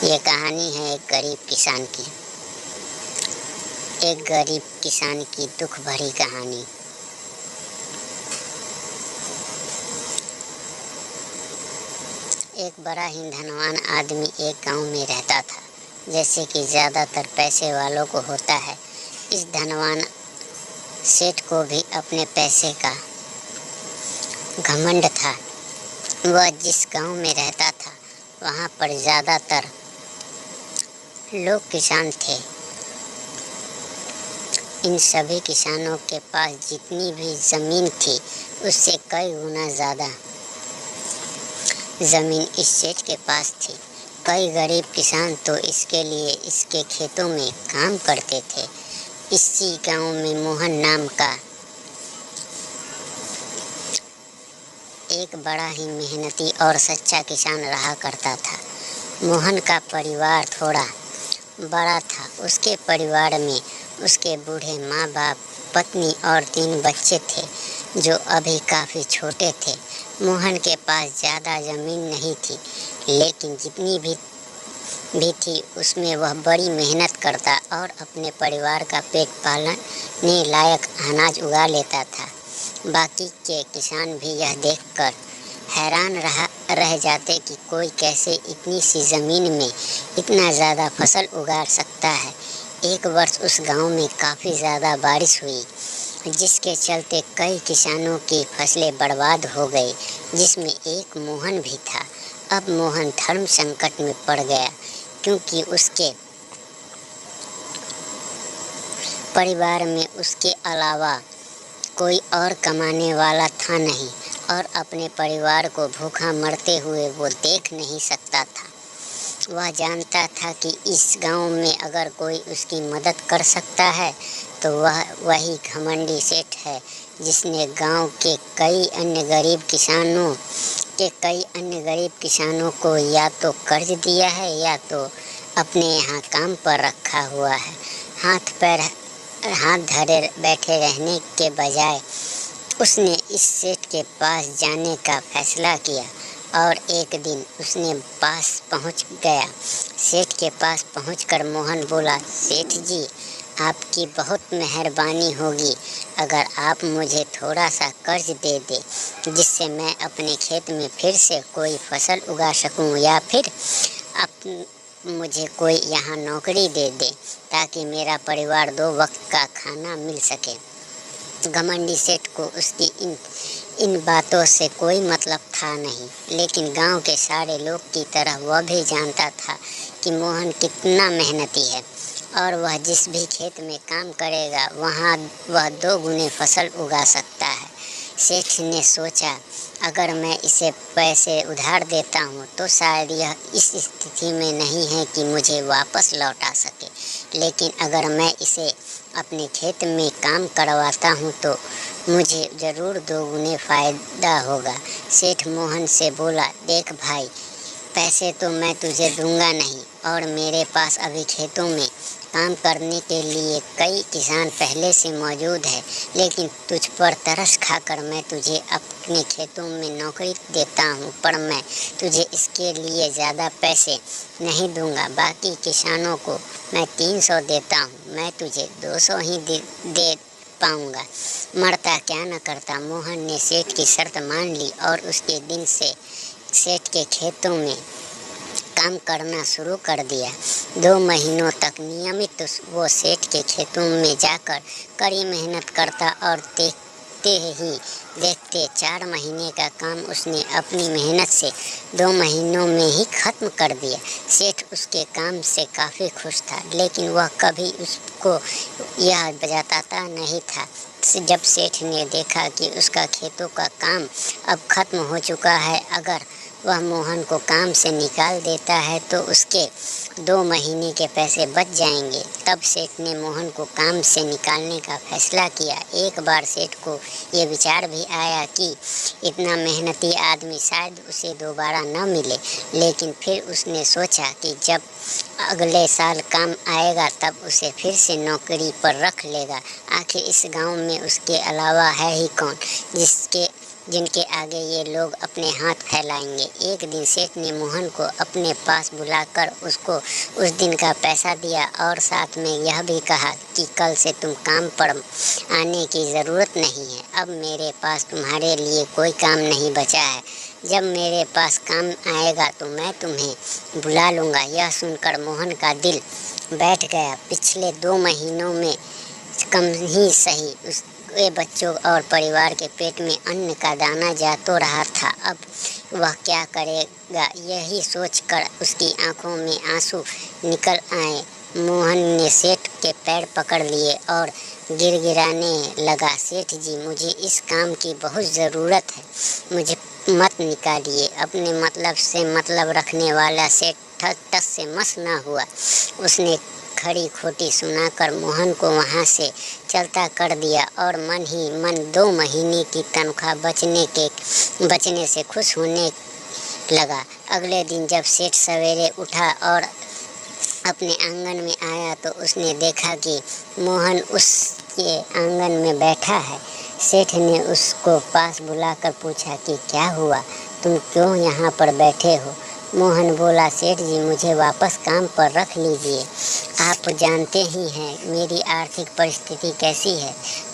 ये कहानी है एक गरीब किसान की। एक गरीब किसान की दुख भरी कहानी। एक बड़ा ही धनवान आदमी एक गांव में रहता था, जैसे कि ज़्यादातर पैसे वालों को होता है। इस धनवान सेठ को भी अपने पैसे का घमंड था। वह जिस गांव में रहता था वहां पर ज़्यादातर लोग किसान थे। इन सभी किसानों के पास जितनी भी ज़मीन थी उससे कई गुना ज़्यादा ज़मीन इस सेठ के पास थी। कई गरीब किसान तो इसके लिए इसके खेतों में काम करते थे। इसी गांव में मोहन नाम का एक बड़ा ही मेहनती और सच्चा किसान रहा करता था। मोहन का परिवार थोड़ा बड़ा था। उसके परिवार में उसके बूढ़े माँ बाप, पत्नी और 3 बच्चे थे जो अभी काफ़ी छोटे थे। मोहन के पास ज़्यादा ज़मीन नहीं थी, लेकिन जितनी भी थी उसमें वह बड़ी मेहनत करता और अपने परिवार का पेट पालने लायक अनाज उगा लेता था। बाकी के किसान भी यह देखकर हैरान रह जाते कि कोई कैसे इतनी सी ज़मीन में इतना ज़्यादा फसल उगा सकता है। एक वर्ष उस गांव में काफ़ी ज़्यादा बारिश हुई, जिसके चलते कई किसानों की फसलें बर्बाद हो गई, जिसमें एक मोहन भी था। अब मोहन धर्म संकट में पड़ गया, क्योंकि उसके परिवार में उसके अलावा कोई और कमाने वाला था नहीं और अपने परिवार को भूखा मरते हुए वो देख नहीं सकता था। वह जानता था कि इस गांव में अगर कोई उसकी मदद कर सकता है तो वह वही घमंडी सेठ है, जिसने गांव के कई अन्य गरीब किसानों को या तो कर्ज दिया है या तो अपने यहाँ काम पर रखा हुआ है। हाथ धरे बैठे रहने के बजाय उसने इस सेठ के पास जाने का फैसला किया और एक दिन उसने पास पहुंच गया। सेठ के पास पहुंचकर मोहन बोला, सेठ जी, आपकी बहुत मेहरबानी होगी अगर आप मुझे थोड़ा सा कर्ज दे दें, जिससे मैं अपने खेत में फिर से कोई फसल उगा सकूं, या फिर मुझे कोई यहाँ नौकरी दे दे ताकि मेरा परिवार 2 वक्त का खाना मिल सके। घमंडी सेठ को उसकी इन बातों से कोई मतलब था नहीं, लेकिन गांव के सारे लोग की तरह वह भी जानता था कि मोहन कितना मेहनती है और वह जिस भी खेत में काम करेगा वहाँ वह 2 गुने फसल उगा सकता है। सेठ ने सोचा, अगर मैं इसे पैसे उधार देता हूँ तो शायद यह इस स्थिति में नहीं है कि मुझे वापस लौटा सके, लेकिन अगर मैं इसे अपने खेत में काम करवाता हूँ तो मुझे ज़रूर 2 गुने फ़ायदा होगा। सेठ मोहन से बोला, देख भाई, पैसे तो मैं तुझे दूंगा नहीं और मेरे पास अभी खेतों में काम करने के लिए कई किसान पहले से मौजूद है, लेकिन तुझ पर तरस खाकर मैं तुझे अपने खेतों में नौकरी देता हूँ, पर मैं तुझे इसके लिए ज़्यादा पैसे नहीं दूंगा। बाकी किसानों को मैं 300 देता हूँ, मैं तुझे 200 ही दे पाऊँगा। मरता क्या न करता। मोहन ने सेठ की शर्त मान ली और उसके दिन से सेठ के खेतों में काम करना शुरू कर दिया। 2 महीनों तक नियमित वो सेठ के खेतों में जाकर कड़ी मेहनत करता और देखते 4 महीने का काम उसने अपनी मेहनत से 2 महीनों में ही ख़त्म कर दिया। सेठ उसके काम से काफ़ी खुश था, लेकिन वह कभी उसको यह बताता नहीं था। जब सेठ ने देखा कि उसका खेतों का काम अब ख़त्म हो चुका है, अगर वह मोहन को काम से निकाल देता है तो उसके 2 महीने के पैसे बच जाएंगे। तब सेठ ने मोहन को काम से निकालने का फैसला किया। एक बार सेठ को ये विचार भी आया कि इतना मेहनती आदमी शायद उसे दोबारा न मिले, लेकिन फिर उसने सोचा कि जब अगले साल काम आएगा तब उसे फिर से नौकरी पर रख लेगा। आखिर इस गांव में उसके अलावा है ही कौन जिनके आगे ये लोग अपने हाथ फैलाएंगे। एक दिन सेठ ने मोहन को अपने पास बुलाकर उसको उस दिन का पैसा दिया और साथ में यह भी कहा कि कल से तुम काम पर आने की ज़रूरत नहीं है। अब मेरे पास तुम्हारे लिए कोई काम नहीं बचा है। जब मेरे पास काम आएगा तो मैं तुम्हें बुला लूँगा। यह सुनकर मोहन का दिल बैठ गया। पिछले 2 महीनों में कम ही सही उसके बच्चों और परिवार के पेट में अन्न का दाना जा तो रहा था, अब वह क्या करेगा, यही सोचकर उसकी आंखों में आंसू निकल आए। मोहन ने सेठ के पैर पकड़ लिए और गिड़गिड़ाने लगा, सेठ जी, मुझे इस काम की बहुत ज़रूरत है, मुझे मत निकालिए। अपने मतलब से मतलब रखने वाला सेठ टस से मस न हुआ। उसने खड़ी खोटी सुनाकर मोहन को वहाँ से चलता कर दिया और मन ही मन 2 महीने की तनख्वाह बचने से खुश होने लगा। अगले दिन जब सेठ सवेरे उठा और अपने आंगन में आया तो उसने देखा कि मोहन उसके आंगन में बैठा है। सेठ ने उसको पास बुलाकर पूछा कि क्या हुआ, तुम क्यों यहाँ पर बैठे हो? मोहन बोला, सेठ जी, मुझे वापस काम पर रख लीजिए। आप जानते ही हैं मेरी आर्थिक परिस्थिति कैसी है,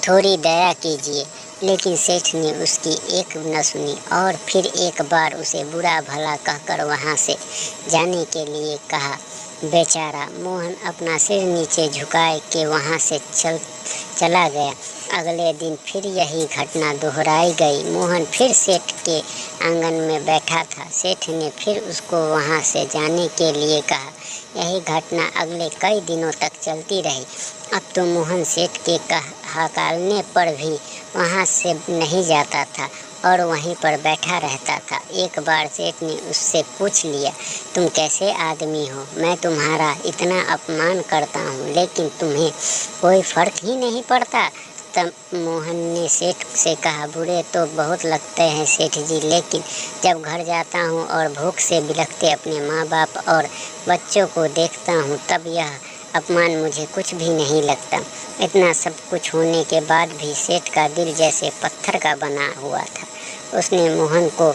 थोड़ी दया कीजिए। लेकिन सेठ ने उसकी एक न सुनी और फिर एक बार उसे बुरा भला कहकर वहाँ से जाने के लिए कहा। बेचारा मोहन अपना सिर नीचे झुकाए के वहाँ से चला गया। अगले दिन फिर यही घटना दोहराई गई। मोहन फिर सेठ के आंगन में बैठा था। सेठ ने फिर उसको वहाँ से जाने के लिए कहा। यही घटना अगले कई दिनों तक चलती रही। अब तो मोहन सेठ के हकालने पर भी वहाँ से नहीं जाता था और वहीं पर बैठा रहता था। एक बार सेठ ने उससे पूछ लिया, तुम कैसे आदमी हो? मैं तुम्हारा इतना अपमान करता हूँ लेकिन तुम्हें कोई फर्क ही नहीं पड़ता। तब मोहन ने सेठ से कहा, बुरे तो बहुत लगते हैं सेठ जी, लेकिन जब घर जाता हूँ और भूख से बिलखते अपने माँ बाप और बच्चों को देखता हूँ तब यह अपमान मुझे कुछ भी नहीं लगता। इतना सब कुछ होने के बाद भी सेठ का दिल जैसे पत्थर का बना हुआ था। उसने मोहन को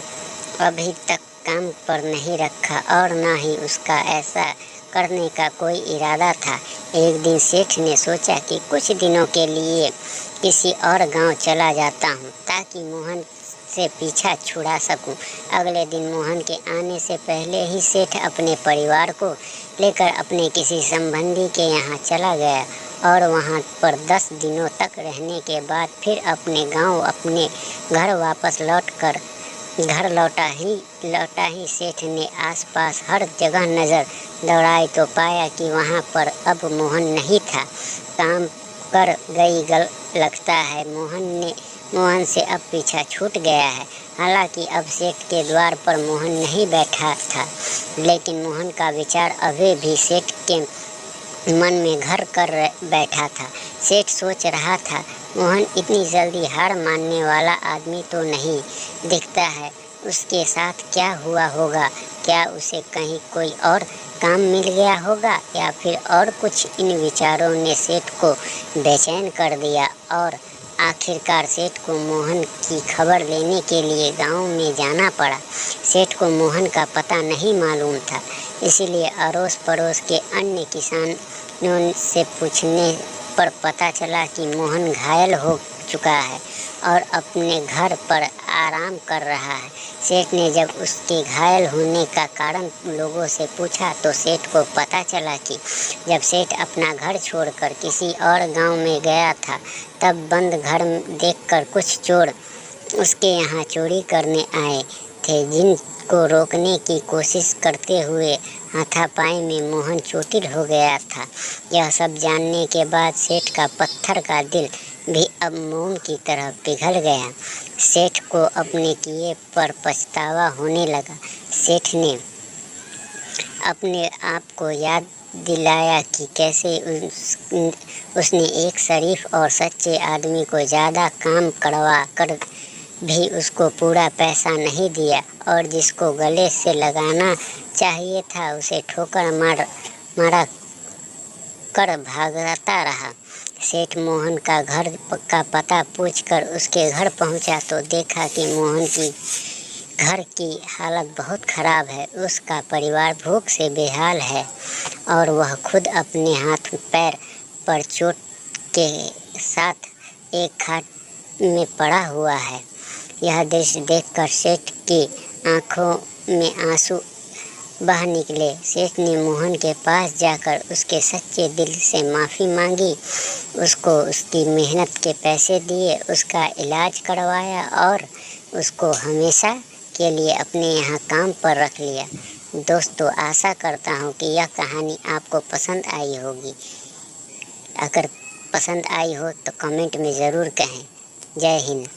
अभी तक काम पर नहीं रखा और ना ही उसका ऐसा करने का कोई इरादा था। एक दिन सेठ ने सोचा कि कुछ दिनों के लिए किसी और गांव चला जाता हूं ताकि मोहन से पीछा छुड़ा सकूं। अगले दिन मोहन के आने से पहले ही सेठ अपने परिवार को लेकर अपने किसी संबंधी के यहाँ चला गया और वहाँ पर 10 दिनों तक रहने के बाद फिर अपने गांव अपने घर वापस घर लौटा ही सेठ ने आसपास हर जगह नज़र दौड़ाई तो पाया कि वहाँ पर अब मोहन नहीं था। काम कर गई लगता है। मोहन से अब पीछा छूट गया है। हालांकि अब सेठ के द्वार पर मोहन नहीं बैठा था, लेकिन मोहन का विचार अभी भी सेठ के मन में घर कर बैठा था। सेठ सोच रहा था, मोहन इतनी जल्दी हार मानने वाला आदमी तो नहीं दिखता है। उसके साथ क्या हुआ होगा? क्या उसे कहीं कोई और काम मिल गया होगा या फिर और कुछ? इन विचारों ने सेठ को बेचैन कर दिया और आखिरकार सेठ को मोहन की खबर लेने के लिए गांव में जाना पड़ा। सेठ को मोहन का पता नहीं मालूम था, इसीलिए अड़ोस पड़ोस के अन्य किसानों से पूछने पर पता चला कि मोहन घायल हो चुका है और अपने घर पर आराम कर रहा है। सेठ ने जब उसके घायल होने का कारण लोगों से पूछा तो सेठ को पता चला कि जब सेठ अपना घर छोड़कर किसी और गांव में गया था तब बंद घर देखकर कुछ चोर उसके यहाँ चोरी करने आए थे, जिनको रोकने की कोशिश करते हुए हाथापाई में मोहन चोटिल हो गया था। यह सब जानने के बाद सेठ का पत्थर का दिल भी अब मोम की तरह पिघल गया। सेठ को अपने किए पर पछतावा होने लगा। सेठ ने अपने आप को याद दिलाया कि कैसे उसने एक शरीफ और सच्चे आदमी को ज़्यादा काम करवा कर भी उसको पूरा पैसा नहीं दिया और जिसको गले से लगाना चाहिए था उसे ठोकर मारा कर भागता रहा। सेठ मोहन का घर का पता पूछकर उसके घर पहुंचा तो देखा कि मोहन की घर की हालत बहुत ख़राब है। उसका परिवार भूख से बेहाल है और वह खुद अपने हाथ पैर पर चोट के साथ एक खाट में पड़ा हुआ है। यह दृश्य देखकर सेठ की आंखों में आंसू बह निकले। सेठ ने मोहन के पास जाकर उसके सच्चे दिल से माफ़ी मांगी, उसको उसकी मेहनत के पैसे दिए, उसका इलाज करवाया और उसको हमेशा के लिए अपने यहाँ काम पर रख लिया। दोस्तों, आशा करता हूँ कि यह कहानी आपको पसंद आई होगी। अगर पसंद आई हो तो कमेंट में ज़रूर कहें। जय हिंद।